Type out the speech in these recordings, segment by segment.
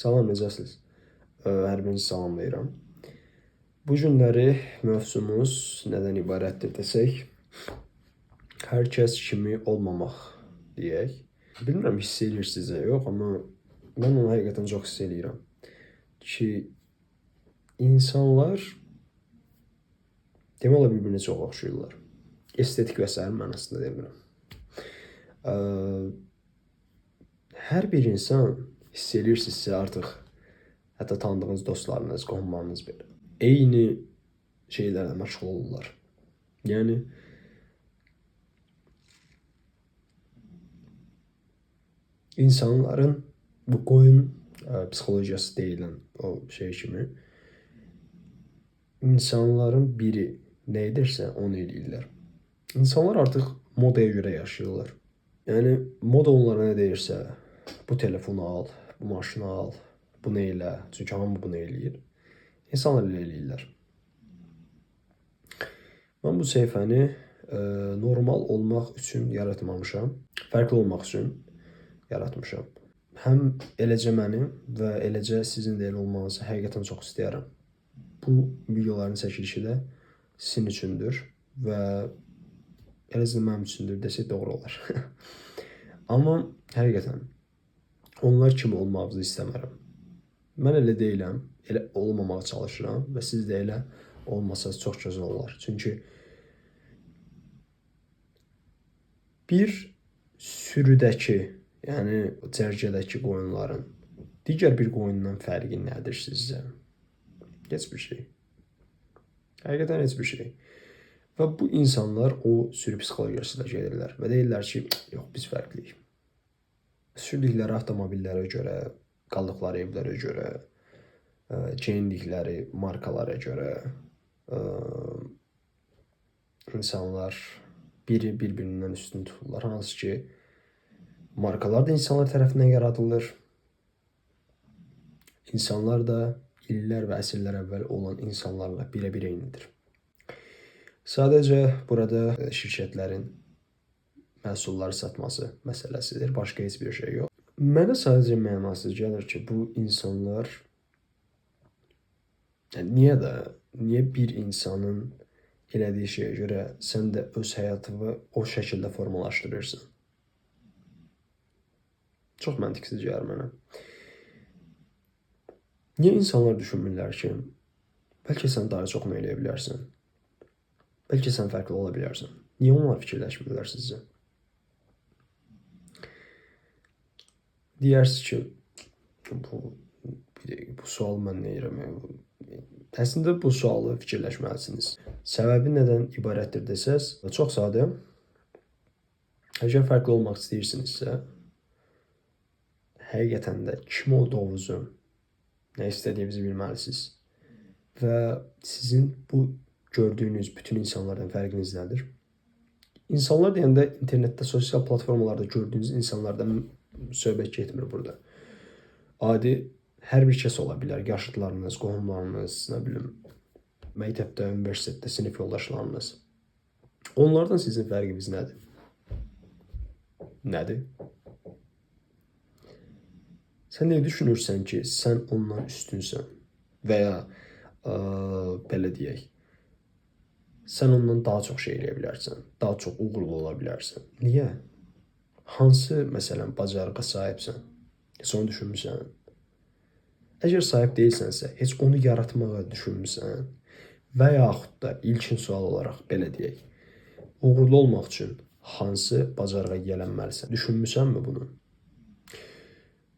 Salam, necəsiz? Hər birinizi salamlayıram. Bu günləri mövzumuz nədən ibarətdir desək, hər kəs kimi olmamaq deyək. Bilmirəm hiss edirsiniz ya yox, amma mən onu həqiqətən çox hiss edirəm ki, insanlar demək olar bir-birinə çox oxşayırlar. Estetik və sair mənasında demirəm. Hər bir insan hiss edirsinizsə artıq hətta tanıdığınız dostlarınız, qohumlarınız belə eyni şeylərlə məşğul olurlar. Yəni insanların bu qoyun psixologiyası deyilən o şey kimi insanların biri nə edirsə onu eləyirlər. İnsanlar artıq modaya görə yaşayırlar. Yəni moda onlara nə deyirsə, bu telefonu al, bu maşını al, bunu elə, çünki hamı bunu eləyir. İnsanlar elə eləyirlər. Mən bu səhifəni normal olmaq üçün yaratmamışam, fərqli olmaq üçün yaratmışam. Həm eləcə mənim və eləcə sizin də elə olmanızı həqiqətən çox istəyərəm. Bu videoların çəkilişi də sizin üçündür və eləcə mənim üçündür desək doğru olar. Amma həqiqətən onlar kimi olmağınızı istəmərəm. Mən elə deyiləm, elə olmamağa çalışıram və siz də elə olmasanız çox gözəl olar. Çünki bir sürüdəki, yəni cərgədəki qoyunların digər bir qoyundan fərqi nədir sizcə? Heç bir şey. Həqiqətən heç bir şey. Və bu insanlar o sürü psixologiyasıyla gedirlər və deyirlər ki, yox biz fərqliyik. Sürdükləri avtomobillərə görə, qaldıqları evlərə görə, geyindikləri markalara görə insanlar biri bir-birindən üstün tutulurlar. Hansı ki, markalar da insanlar tərəfindən yaradılır. İnsanlar da illər və əsrlər əvvəl olan insanlarla birə-bir eynidir. Sadəcə burada şirkətlərin məhsulları satması məsələsidir. Başqa heç bir şey yox. Mənə sadəcə mənasız gəlir ki, bu insanlar niyə bir insanın elədiyi şeyə görə sən də öz həyatını o şəkildə formalaşdırırsan? Çox məntiqsiz gəlir mənə. Niyə insanlar düşünmürlər ki, bəlkə sən daha çoxunu eləyə bilərsən? Bəlkə sən fərqli ola bilərsən? Niyə onlar fikirləşmirlər sizcə? Deyərsiniz ki, bu sual mən nə edirəm? Əslində bu sualı fikirləşməlisiniz. Səbəbi nədən ibarətdir desəz, çox sadə. Əgər fərqli olmaq istəyirsinizsə, həqiqətən də kim olduğunuzu, nə istədiyinizi bilməlisiniz. Və sizin bu gördüyünüz bütün insanlardan fərqiniz nədir? İnsanlar deyəndə internetdə, sosial platformalarda gördüyünüz insanlardan söhbət getmir burada. Adi hər bir kəs ola bilər. Yaşıdlarınız, qohumlarınız, nə bilim, məktəbdə, universitetdə sinif yoldaşlarınız. Onlardan sizin fərqiniz nədir? Nədir? Sən nə düşünürsən ki, sən ondan üstünsən və ya belə deyək, sən ondan daha çox şey eləyə bilərsən, daha çox uğurlu ola bilərsən. Niyə? Hansı, məsələn, bacarığa sahibsən? Heç onu düşünmüsən? Əgər sahib deyilsənsə, heç onu yaratmağa düşünmüsən? Və yaxud da ilkin sual olaraq belə deyək, uğurlu olmaq üçün hansı bacarığa yiyələnməlisən? Düşünmüsənmi bunu?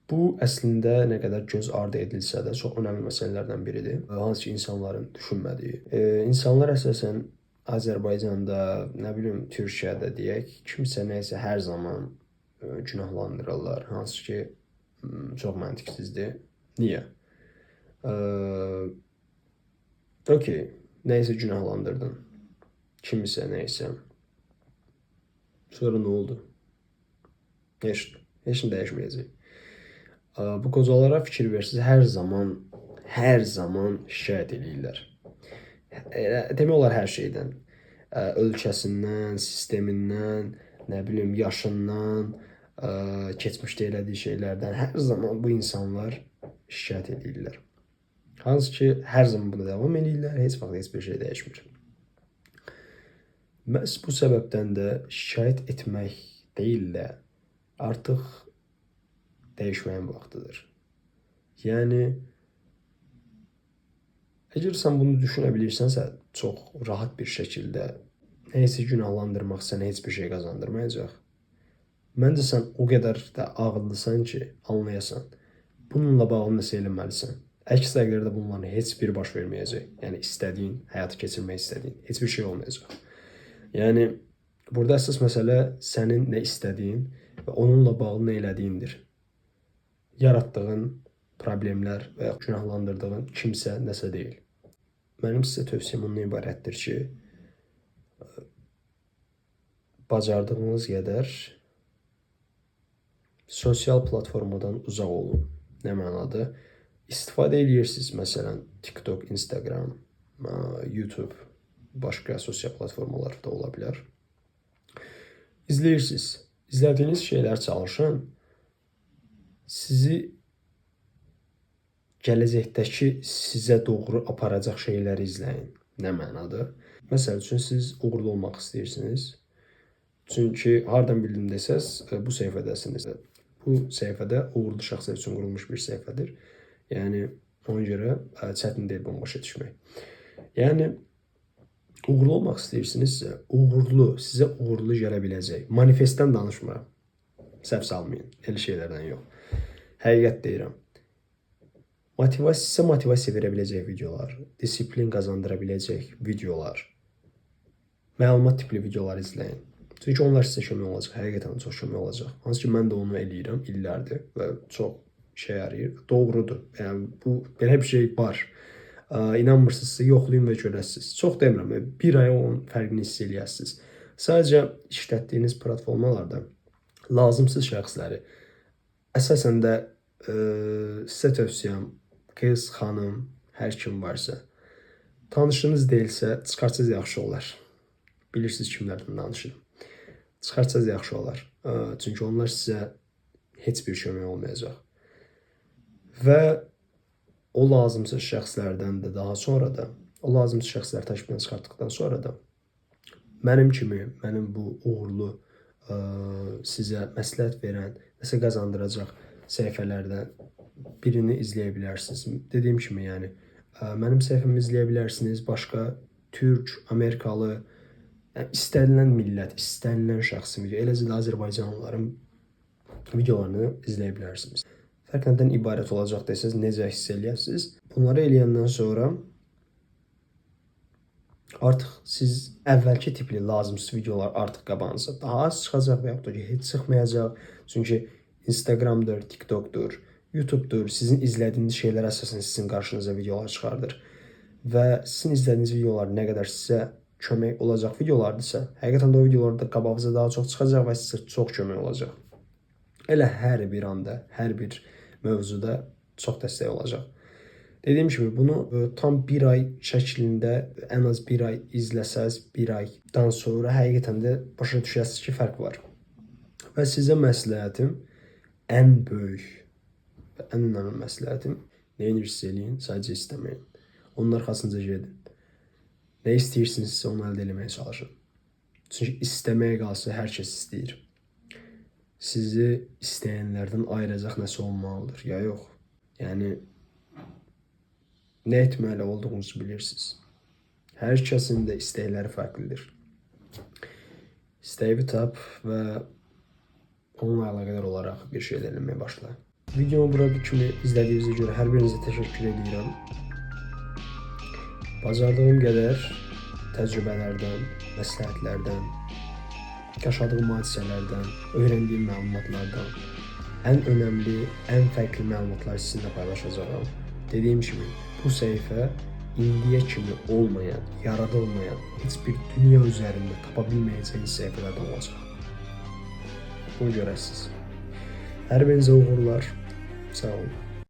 Bu, əslində nə qədər göz ardı edilsə də çox önəmli məsələlərdən biridir. Hansı ki, insanların düşünmədiyi. İnsanlar əsasən Azərbaycanda, nə bilim, Türkiyədə deyək, kimsə nəysə hər zaman günahlandırırlar. Hansı ki, çox məntiqsizdir. Niyə? Okey, nəysə günahlandırdın. Kimisə, nəysə. Sonra nə oldu? Heç nə dəyişməyəcək. Bu qocalara fikir versiniz, hər zaman şikayət edirlər. Demək olar hər şeydən. Ölkəsindən, sistemindən, nə bilim, yaşından, keçmişdə elədiyi şeylərdən hər zaman bu insanlar şikayət edirlər. Hansı ki, hər zaman buna davam edirlər, heç vaxt heç bir şey dəyişmir. Məhz bu səbəbdən də şikayət etmək deyil də, artıq dəyişməyin vaxtıdır. Yəni, əgər sən bunu düşünə bilirsənsə, çox rahat bir şəkildə nəyisə günahlandırmaq sənə heç bir şey qazandırmayacaq. Məncə sən o qədər də ağıllısan ki, anlayasan. Bununla bağlı nəsə eləməlisən. Əks təqdirdə bunların heç biri baş verməyəcək. Yəni, istədiyin, həyata keçirmək istədiyin, heç bir şey olmayacaq. Yəni, burada əsas məsələ sənin nə istədiyin və onunla bağlı nə elədiyindir. Yaratdığın problemlər və ya günahlandırdığın kimsə nəsə deyil. Mənim sizə tövsiyəm ondan ibarətdir ki, bacardığınız qədər sosial platformadan uzaq olun. Nə mənada? İstifadə edirsiniz, məsələn, TikTok, Instagram, YouTube, başqa sosial platformalar da ola bilər. İzləyirsiniz. İzlədiyiniz şeylər çalışın, sizi gələcəkdəki sizə doğru aparacaq şeyləri izləyin. Nə mənada? Məsəl üçün, siz uğurlu olmaq istəyirsiniz. Çünki hardan bildim desəz, bu səhifədəsiniz. Bu səhifədə uğurlu şəxslər üçün qurulmuş bir səhifədir. Yəni, ona görə çətin deyil bunu başa düşmək. Yəni, uğurlu olmaq istəyirsinizsə, sizə uğurlu gələ biləcək. Manifestdən danışmıram. Səhv salmayın, elə şeylərdən yox. Həqiqət deyirəm. Sizə motivasiya verə biləcək videolar, disiplin qazandıra biləcək videolar, məlumat tipli videolar izləyin. Çünki onlar sizə kömək olacaq, həqiqətən çox kömək olacaq. Hansı ki, mən də onu eləyirəm illərdir və çox şey yarayır. Doğrudur. Yəni, belə bir şey var. İnanmırsınızsa, yoxlayın və görəsiniz. Çox demirəm, bir aya onun fərqini hiss eləyəsiniz. Sadəcə işlətdiyiniz platformalarda lazımsız şəxsləri, əsasən də sizə tövsiyəm, qız, xanım, hər kim varsa, tanışınız deyilsə, çıxartsız yaxşı olar. Bilirsiniz kimlərdən danışırım. Çıxartsaz yaxşı olar. Çünki onlar sizə heç bir kömək olmayacaq. Və o lazımsız şəxslərdən də daha sonra da, o lazımsız şəxsləri təşkildən çıxartdıqdan sonra da mənim bu uğurlu sizə məsləhət verən, nəsə qazandıracaq səhifələrdən birini izləyə bilərsiniz. Dediyim kimi, yəni, mənim səhifəmi izləyə bilərsiniz, başqa türk, amerikalı, istənilən millət, istənilən şəxsin video, eləcə də Azərbaycanlıların videolarını izləyə bilərsiniz. Fərq nədən ibarət olacaq desəz, necə hiss eləyəsiniz? Bunları eləyəndən sonra artıq siz əvvəlki tipli lazımsız videolar artıq qabağınıza daha az çıxacaq və yaxud da ki, heç çıxmayacaq. Çünki Instagramdır, TikTokdur, YouTubedur, sizin izlədiyiniz şeylər əsasən sizin qarşınıza videolar çıxardır. Və sizin izlədiyiniz videolar nə qədər sizə kömək olacaq videolardırsa, həqiqətən də o videolarda qabağınıza daha çox çıxacaq və sizə çox kömək olacaq. Elə hər bir anda, hər bir mövzuda çox dəstək olacaq. Dediyim kimi, bunu tam bir ay şəklində, ən az bir ay izləsəz, bir aydan sonra həqiqətən də başa düşəsiniz ki, fərq var. Və sizə məsləhətim, ən böyük və ən önəmli məsləhətim, nə edirsinizsə eləyin, sadəcə istəməyin. Onun arxasınca gedin. Nə istəyirsinizsə onu əldə eləməyə çalışın. Çünki istəməyə qalsa hər kəs istəyir. Sizi istəyənlərdən ayıracaq nəsə olmalıdır, ya yox. Yəni, nə etməli olduğunuzu bilirsiniz. Hər kəsin də istəkləri fərqlidir. İstəyini tap və onunla əlaqədar olaraq bir şey eləməyə başla. Videomu bura kimi izlədiyinizə görə hər birinizə təşəkkür edirəm. Bacardığım qədər təcrübələrdən, məsləhətlərdən, yaşadığım hadisələrdən, öyrəndiyim məlumatlardan ən önəmli, ən fərqli məlumatları sizinlə paylaşacağam. Dediyim kimi, bu səhifə indiyə kimi olmayan, yaradılmayan, heç bir dünya üzərində tapa bilməyəcəyiniz səhifələrdən olacaq. Bunu görəsiniz. Hər birinizə uğurlar. Sağ olun.